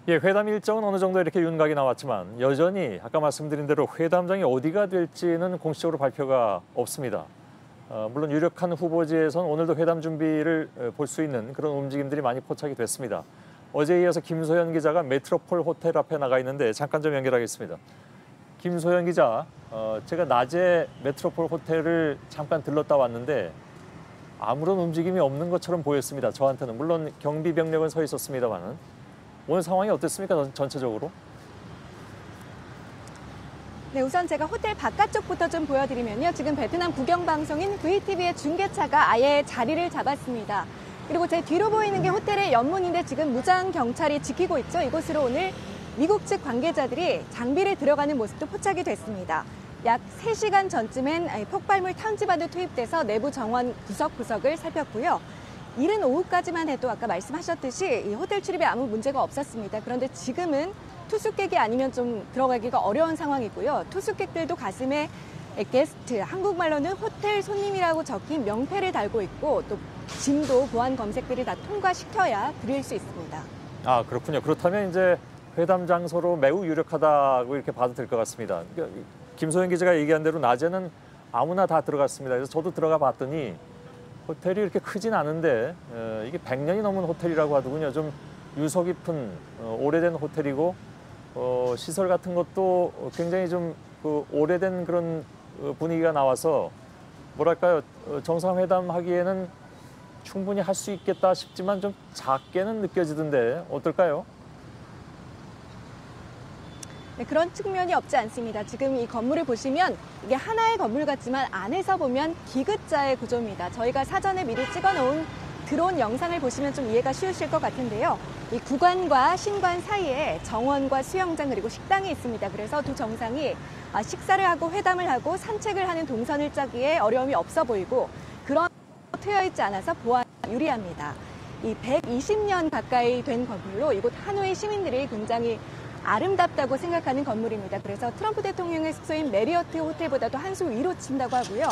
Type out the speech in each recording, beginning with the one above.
예, 회담 일정은 어느 정도 이렇게 윤곽이 나왔지만 여전히 아까 말씀드린 대로 회담장이 어디가 될지는 공식적으로 발표가 없습니다. 물론 유력한 후보지에선 오늘도 회담 준비를 볼 수 있는 그런 움직임들이 많이 포착이 됐습니다. 어제에 이어서 김소연 기자가 메트로폴 호텔 앞에 나가 있는데 잠깐 좀 연결하겠습니다. 김소연 기자, 제가 낮에 메트로폴 호텔을 잠깐 들렀다 왔는데 아무런 움직임이 없는 것처럼 보였습니다. 저한테는. 물론 경비 병력은 서 있었습니다만은. 오늘 상황이 어땠습니까? 전체적으로? 네, 우선 제가 호텔 바깥쪽부터 좀 보여드리면요. 지금 베트남 국영방송인 VTV의 중계차가 아예 자리를 잡았습니다. 그리고 제 뒤로 보이는 게 호텔의 연문인데 지금 무장 경찰이 지키고 있죠. 이곳으로 오늘 미국 측 관계자들이 장비를 들어가는 모습도 포착이 됐습니다. 약 3시간 전쯤엔 폭발물 탐지반도 투입돼서 내부 정원 구석구석을 살폈고요. 이른 오후까지만 해도 아까 말씀하셨듯이 이 호텔 출입에 아무 문제가 없었습니다. 그런데 지금은 투숙객이 아니면 좀 들어가기가 어려운 상황이고요. 투숙객들도 가슴에 게스트, 한국말로는 호텔 손님이라고 적힌 명패를 달고 있고 또 짐도 보안 검색들을 다 통과시켜야 들일 수 있습니다. 아, 그렇군요. 그렇다면 이제 회담 장소로 매우 유력하다고 이렇게 봐도 될 것 같습니다. 김소연 기자가 얘기한 대로 낮에는 아무나 다 들어갔습니다. 그래서 저도 들어가 봤더니 호텔이 이렇게 크진 않은데 이게 100년이 넘은 호텔이라고 하더군요. 좀 유서 깊은 오래된 호텔이고 시설 같은 것도 굉장히 좀 오래된 그런 분위기가 나와서 뭐랄까요, 정상회담 하기에는 충분히 할 수 있겠다 싶지만 좀 작게는 느껴지던데 어떨까요? 네, 그런 측면이 없지 않습니다. 지금 이 건물을 보시면 이게 하나의 건물 같지만 안에서 보면 기귿자의 구조입니다. 저희가 사전에 미리 찍어놓은 드론 영상을 보시면 좀 이해가 쉬우실 것 같은데요. 이 구관과 신관 사이에 정원과 수영장 그리고 식당이 있습니다. 그래서 두 정상이 식사를 하고 회담을 하고 산책을 하는 동선을 짜기에 어려움이 없어 보이고 그런 트여 있지 않아서 보안 유리합니다. 이 120년 가까이 된 건물로 이곳 하노이 시민들이 굉장히 아름답다고 생각하는 건물입니다. 그래서 트럼프 대통령의 숙소인 메리어트 호텔보다도 한 수 위로 친다고 하고요.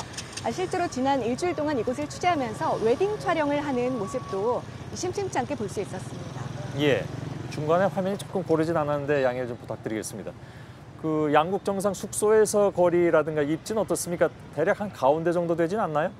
실제로 지난 일주일 동안 이곳을 취재하면서 웨딩 촬영을 하는 모습도 심심치 않게 볼 수 있었습니다. 예, 중간에 화면이 조금 고르진 않았는데 양해 좀 부탁드리겠습니다. 그 양국 정상 숙소에서 거리라든가 입지는 어떻습니까? 대략 한 가운데 정도 되진 않나요?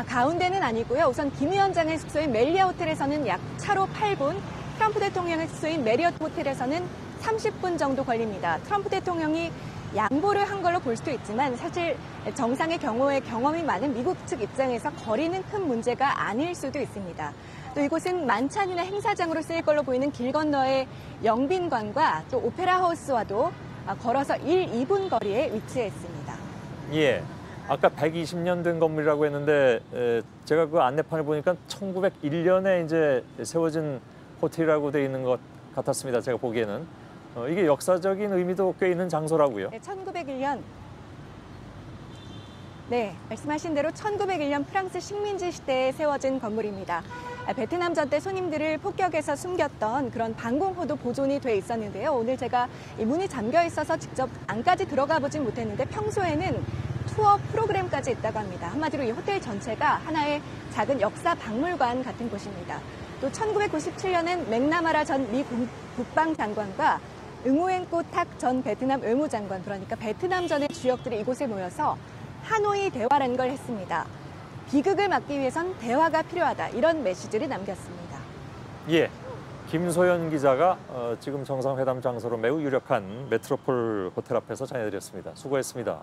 가운데는 아니고요. 우선 김 위원장의 숙소인 멜리아 호텔에서는 약 차로 8분, 트럼프 대통령의 숙소인 메리어트 호텔에서는 30분 정도 걸립니다. 트럼프 대통령이 양보를 한 걸로 볼 수도 있지만 사실 정상의 경우에 경험이 많은 미국 측 입장에서 거리는 큰 문제가 아닐 수도 있습니다. 또 이곳은 만찬이나 행사장으로 쓰일 걸로 보이는 길 건너의 영빈관과 또 오페라 하우스와도 걸어서 1, 2분 거리에 위치해 있습니다. 예. 아까 120년 된 건물이라고 했는데 제가 그 안내판을 보니까 1901년에 이제 세워진 호텔이라고 돼 있는 것 같았습니다. 제가 보기에는. 이게 역사적인 의미도 꽤 있는 장소라고요. 네, 1901년. 네, 말씀하신 대로 1901년 프랑스 식민지 시대에 세워진 건물입니다. 베트남 전대 손님들을 폭격해서 숨겼던 그런 방공호도 보존이 돼 있었는데요. 오늘 제가 이 문이 잠겨 있어서 직접 안까지 들어가 보진 못했는데 평소에는 투어 프로그램까지 있다고 합니다. 한마디로 이 호텔 전체가 하나의 작은 역사 박물관 같은 곳입니다. 또 1997년엔 맥나마라 전 미 국방장관과 응우엔 꼬탁 전 베트남 외무장관, 그러니까 베트남전의 주역들이 이곳에 모여서 하노이 대화라는 걸 했습니다. 비극을 막기 위해선 대화가 필요하다. 이런 메시지를 남겼습니다. 예, 김소연 기자가 지금 정상회담 장소로 매우 유력한 메트로폴 호텔 앞에서 전해드렸습니다. 수고했습니다.